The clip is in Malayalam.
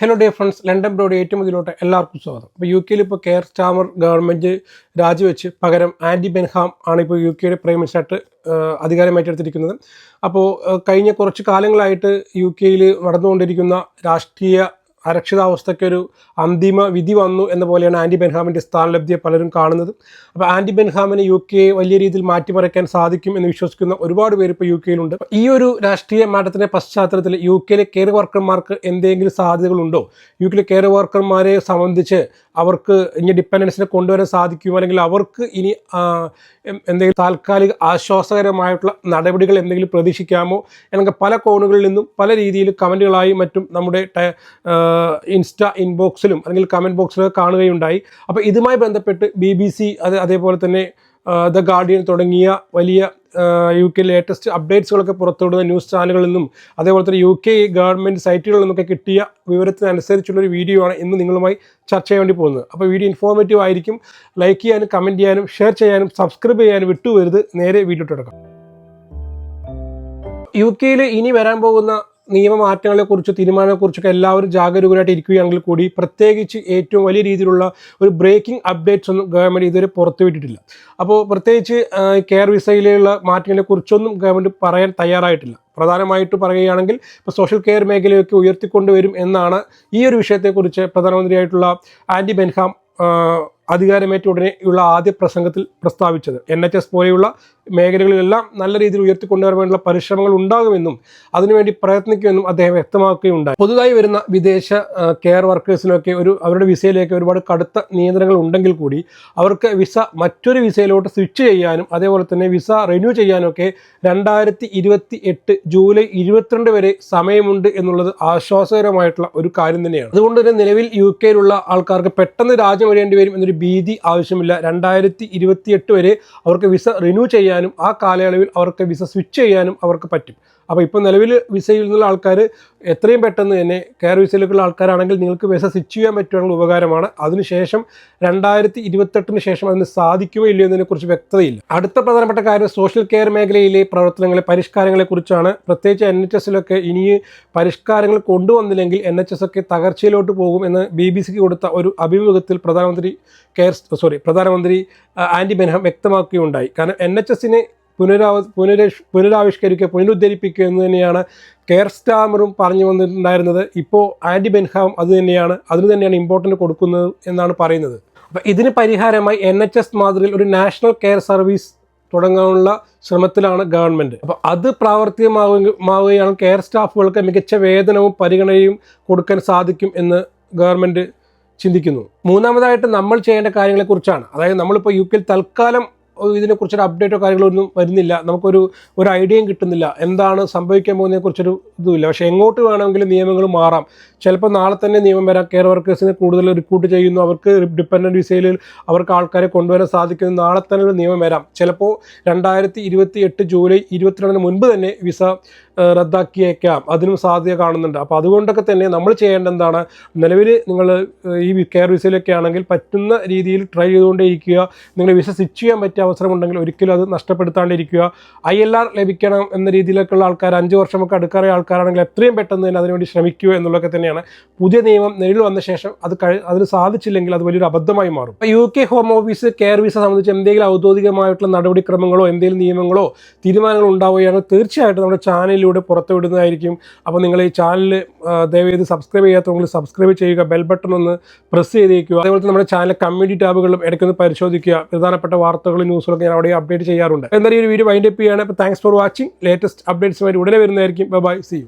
Hello dear friends, London broad ഏറ്റവും ഇതിലോട്ട് എല്ലാവർക്കും സ്വാഗതം. ഇപ്പോൾ യു കെയിൽ ഇപ്പോൾ കെയർ സ്റ്റാമർ ഗവൺമെൻറ് രാജിവെച്ച് പകരം ആൻഡി ബെൻഹാം ആണ് ഇപ്പോൾ യു കെയുടെ പ്രൈം മിനിസ്റ്ററായിട്ട് അധികാരം ഏറ്റെടുത്തിരിക്കുന്നത്. അപ്പോൾ കഴിഞ്ഞ കുറച്ച് കാലങ്ങളായിട്ട് യു കെയിൽ നടന്നുകൊണ്ടിരിക്കുന്ന രാഷ്ട്രീയ അരക്ഷിതാവസ്ഥയ്ക്കൊരു അന്തിമ വിധി വന്നു എന്ന പോലെയാണ് ആൻഡി ബെൻഹാമിൻ്റെ സ്ഥാനലബ്ധിയെ പലരും കാണുന്നത്. അപ്പോൾ ആൻഡി ബെൻഹാമിന് യു കെയെ വലിയ രീതിയിൽ മാറ്റിമറിക്കാൻ സാധിക്കും എന്ന് വിശ്വസിക്കുന്ന ഒരുപാട് പേര് ഇപ്പോൾ യു കെയിലുണ്ട്. ഈ ഒരു രാഷ്ട്രീയ മാറ്റത്തിൻ്റെ പശ്ചാത്തലത്തിൽ യു കെയിലെ കെയർ വർക്കർമാർക്ക് എന്തെങ്കിലും സാധ്യതകളുണ്ടോ? യു കെയിലെ കെയർ വർക്കർമാരെ സംബന്ധിച്ച് അവർക്ക് ഇനി ഡിപ്പെൻഡൻസിനെ കൊണ്ടുവരാൻ സാധിക്കുമോ, അല്ലെങ്കിൽ അവർക്ക് ഇനി എന്തെങ്കിലും താൽക്കാലിക ആശ്വാസകരമായിട്ടുള്ള നടപടികൾ എന്തെങ്കിലും പ്രതീക്ഷിക്കാമോ എന്നൊക്കെ പല കോണുകളിൽ നിന്നും പല രീതിയിൽ കമൻറ്റുകളായി മറ്റും നമ്മുടെ ഇൻസ്റ്റാ ഇൻബോക്സിലും അല്ലെങ്കിൽ കമൻറ്റ് ബോക്സിലൊക്കെ കാണുകയുണ്ടായി. അപ്പോൾ ഇതുമായി ബന്ധപ്പെട്ട് BBC അതേപോലെ തന്നെ ദ ഗാർഡിയൻ തുടങ്ങിയ വലിയ യു കെ ലേറ്റസ്റ്റ് അപ്ഡേറ്റ്സുകളൊക്കെ പുറത്തുവിടുന്ന ന്യൂസ് ചാനലുകളിൽ നിന്നും അതേപോലെ തന്നെ യു കെ ഗവൺമെൻറ് സൈറ്റുകളിൽ നിന്നൊക്കെ കിട്ടിയ വിവരത്തിനനുസരിച്ചുള്ളൊരു വീഡിയോ ആണ് ഇന്ന് നിങ്ങളുമായി ചർച്ച ചെയ്യാൻ വേണ്ടി പോകുന്നത്. അപ്പോൾ വീഡിയോ ഇൻഫോർമേറ്റീവ് ആയിരിക്കും. ലൈക്ക് ചെയ്യാനും കമൻറ്റ് ചെയ്യാനും ഷെയർ ചെയ്യാനും സബ്സ്ക്രൈബ് ചെയ്യാനും വിട്ടുവരുത്. നേരെ വീഡിയോ എടുക്കാം. യു കെയിൽ ഇനി വരാൻ പോകുന്ന നിയമമാറ്റങ്ങളെക്കുറിച്ച് തീരുമാനങ്ങളെക്കുറിച്ചൊക്കെ എല്ലാവരും ജാഗരൂകരായിട്ട് ഇരിക്കുകയാണെങ്കിൽ കൂടി പ്രത്യേകിച്ച് ഏറ്റവും വലിയ രീതിയിലുള്ള ഒരു ബ്രേക്കിംഗ് അപ്ഡേറ്റ്സ് ഒന്നും ഗവൺമെൻറ് ഇതുവരെ പുറത്തുവിട്ടിട്ടില്ല. അപ്പോൾ പ്രത്യേകിച്ച് കെയർ വിസയിലുള്ള മാറ്റങ്ങളെക്കുറിച്ചൊന്നും ഗവൺമെൻറ് പറയാൻ തയ്യാറായിട്ടില്ല. പ്രധാനമായിട്ട് പറയുകയാണെങ്കിൽ ഇപ്പോൾ സോഷ്യൽ കെയർ മേഖലയൊക്കെ ഉയർത്തിക്കൊണ്ടുവരും എന്നാണ് ഈ ഒരു വിഷയത്തെക്കുറിച്ച് പ്രധാനമന്ത്രിയായിട്ടുള്ള ആൻഡി ബെൻഹാം അധികാരമേറ്റ ഉടനെയുള്ള ആദ്യ പ്രസംഗത്തിൽ പ്രസ്താവിച്ചത്. NHS പോലെയുള്ള മേഖലകളിലെല്ലാം നല്ല രീതിയിൽ ഉയർത്തിക്കൊണ്ടുവരാൻ വേണ്ടിയുള്ള പരിശ്രമങ്ങൾ ഉണ്ടാകുമെന്നും അതിനുവേണ്ടി പ്രയത്നിക്കുമെന്നും അദ്ദേഹം വ്യക്തമാക്കുകയുണ്ടായി. പുതുതായി വരുന്ന വിദേശ കെയർ വർക്കേഴ്സിനൊക്കെ അവരുടെ വിസയിലേക്ക് ഒരുപാട് കടുത്ത നിയന്ത്രണങ്ങൾ ഉണ്ടെങ്കിൽ കൂടി അവർക്ക് വിസ മറ്റൊരു വിസയിലോട്ട് സ്വിച്ച് ചെയ്യാനും അതേപോലെ തന്നെ വിസ റിന്യൂ ചെയ്യാനും ഒക്കെ 2028 ജൂലൈ 22 വരെ സമയമുണ്ട് എന്നുള്ളത് ആശ്വാസകരമായിട്ടുള്ള ഒരു കാര്യം തന്നെയാണ്. അതുകൊണ്ട് തന്നെ നിലവിൽ യു കെയിലുള്ള ആൾക്കാർക്ക് പെട്ടെന്ന് രാജ്യം വരേണ്ടി വരും എന്നൊരു ഭീതി ആവശ്യമില്ല. 2028 വരെ അവർക്ക് വിസ റിന്യൂ ചെയ്യാനും ആ കാലയളവിൽ അവർക്ക് വിസ സ്വിച്ച് ചെയ്യാനും അവർക്ക് പറ്റും. അപ്പോൾ ഇപ്പോൾ നിലവിൽ വിസയിൽ നിന്നുള്ള ആൾക്കാർ എത്രയും പെട്ടെന്ന് തന്നെ കെയർ വിസയിലേക്കുള്ള ആൾക്കാരാണെങ്കിൽ നിങ്ങൾക്ക് വിസ സ്വിച്ച് ചെയ്യാൻ പറ്റുവാനുള്ള ഉപകാരമാണ്. അതിനുശേഷം 2028 ശേഷം അതിന് സാധിക്കുമോ ഇല്ലയോ എന്നതിനെക്കുറിച്ച് വ്യക്തതയില്ല. അടുത്ത പ്രധാനപ്പെട്ട കാര്യം സോഷ്യൽ കെയർ മേഖലയിലെ പ്രവർത്തനങ്ങളെ പരിഷ്കാരങ്ങളെക്കുറിച്ചാണ്. പ്രത്യേകിച്ച് NHSലൊക്കെ ഇനി പരിഷ്കാരങ്ങൾ കൊണ്ടുവന്നില്ലെങ്കിൽ NHS ഒക്കെ തകർച്ചയിലോട്ട് പോകും എന്ന് BBCക്ക് കൊടുത്ത ഒരു അഭിമുഖത്തിൽ പ്രധാനമന്ത്രി ആൻഡി ബെൻഹാം വ്യക്തമാക്കുകയുണ്ടായി. കാരണം NHSനെ പുനരാവിഷ്കരിക്കുക പുനരുദ്ധരിപ്പിക്കുക എന്ന് തന്നെയാണ് കെയർ സ്റ്റാമറും പറഞ്ഞു വന്നിട്ടുണ്ടായിരുന്നത്. ഇപ്പോൾ ആൻഡി ബെൻഹാം അതിന് തന്നെയാണ് ഇമ്പോർട്ടൻ്റ് കൊടുക്കുന്നത് എന്നാണ് പറയുന്നത്. അപ്പോൾ ഇതിന് പരിഹാരമായി NHS മാതൃകയിൽ ഒരു നാഷണൽ കെയർ സർവീസ് തുടങ്ങാനുള്ള ശ്രമത്തിലാണ് ഗവൺമെൻറ്. അപ്പോൾ അത് പ്രാവർത്തികമാവുകയാണ് കെയർ സ്റ്റാഫുകൾക്ക് മികച്ച വേതനവും പരിഗണനയും കൊടുക്കാൻ സാധിക്കും എന്ന് ഗവൺമെൻറ് ചിന്തിക്കുന്നു. മൂന്നാമതായിട്ട് നമ്മൾ ചെയ്യേണ്ട കാര്യങ്ങളെക്കുറിച്ചാണ്. അതായത് നമ്മളിപ്പോൾ യു കെയിൽ തൽക്കാലം ഇതിനെക്കുറിച്ചൊരു അപ്ഡേറ്റോ കാര്യങ്ങളൊന്നും വരുന്നില്ല. നമുക്കൊരു ഐഡിയയും കിട്ടുന്നില്ല എന്താണ് സംഭവിക്കാൻ പോകുന്നതിനെക്കുറിച്ചൊരു ഇതുമില്ല. പക്ഷേ എങ്ങോട്ട് വേണമെങ്കിലും നിയമങ്ങൾ മാറാം. ചിലപ്പോൾ നാളെ തന്നെ നിയമം വരാം. കെയർ വർക്കേഴ്സിനെ കൂടുതൽ റിക്രൂട്ട് ചെയ്യുന്നു, അവർക്ക് ഡിപ്പെൻഡൻറ്റ് വിസയിൽ അവർക്ക് ആൾക്കാരെ കൊണ്ടുവരാൻ സാധിക്കുന്നു, നാളെ തന്നെ ഒരു നിയമം വരാം. ചിലപ്പോൾ 2028 ജൂലൈ 22 മുൻപ് തന്നെ വിസ റദ്ദാക്കിയേക്കാം. അതിനും സാധ്യത കാണുന്നുണ്ട്. അപ്പോൾ അതുകൊണ്ടൊക്കെ തന്നെ നമ്മൾ ചെയ്യേണ്ട എന്താണ്, നിലവിൽ നിങ്ങൾ ഈ കെയർ വിസയിലൊക്കെ ആണെങ്കിൽ പറ്റുന്ന രീതിയിൽ ട്രൈ ചെയ്തുകൊണ്ടേയിരിക്കുക. നിങ്ങൾ വിസ സ്വിച്ച് ചെയ്യാൻ പറ്റിയ അവസരമുണ്ടെങ്കിൽ ഒരിക്കലും അത് നഷ്ടപ്പെടുത്താണ്ടിരിക്കുക. ILR ലഭിക്കണം എന്ന രീതിയിലൊക്കെയുള്ള ആൾക്കാർ 5 വർഷമൊക്കെ അടുക്കാറായ ആൾക്കാരാണെങ്കിൽ എത്രയും പെട്ടെന്ന് തന്നെ അതിനുവേണ്ടി ശ്രമിക്കുക എന്നുള്ളതൊക്കെ തന്നെയാണ്. പുതിയ നിയമം നിലവിൽ വന്ന ശേഷം അതിന് സാധിച്ചില്ലെങ്കിൽ അത് വലിയൊരു അബദ്ധമായി മാറും. U K home office care visa സംബന്ധിച്ച് എന്തെങ്കിലും ഔദ്യോഗികമായിട്ടുള്ള നടപടിക്രമങ്ങളോ എന്തെങ്കിലും നിയമങ്ങളോ തീരുമാനങ്ങളോ ഉണ്ടാവുകയാണെങ്കിൽ തീർച്ചയായിട്ടും നമ്മുടെ ചാനലിലൂടെ പുറത്തുവിടുന്നതായിരിക്കും. അപ്പോൾ നിങ്ങൾ ഈ ചാനൽ ദയവേത് സബ്സ്ക്രൈബ് ചെയ്യാത്തവങ്ങൾ സബ്സ്ക്രൈബ് ചെയ്യുക, ബെൽ ബട്ടൺ ഒന്ന് പ്രസ് ചെയ്തേക്കുക. അതേപോലെ തന്നെ നമ്മുടെ ചാനൽ കമ്മ്യൂണിറ്റി ടാബുകളും ഇടയ്ക്കൊന്ന് പരിശോധിക്കുക. പ്രധാനപ്പെട്ട വാർത്തകളും ന്യൂസുകളൊക്കെ ഞാൻ അവിടെ അപ്ഡേറ്റ് ചെയ്യാറുണ്ട്. എന്തായാലും ഈ ഒരു വീഡിയോ വൈൻഡ് അപ്പ് ചെയ്യുകയാണ്. അപ്പോൾ താങ്ക്സ് ഫോർ വാച്ചിങ്. ലേറ്റസ്റ്റ് അപ്ഡേറ്റ്സുമായി ഉടനെ വരുന്നതായിരിക്കും. Bye, see U.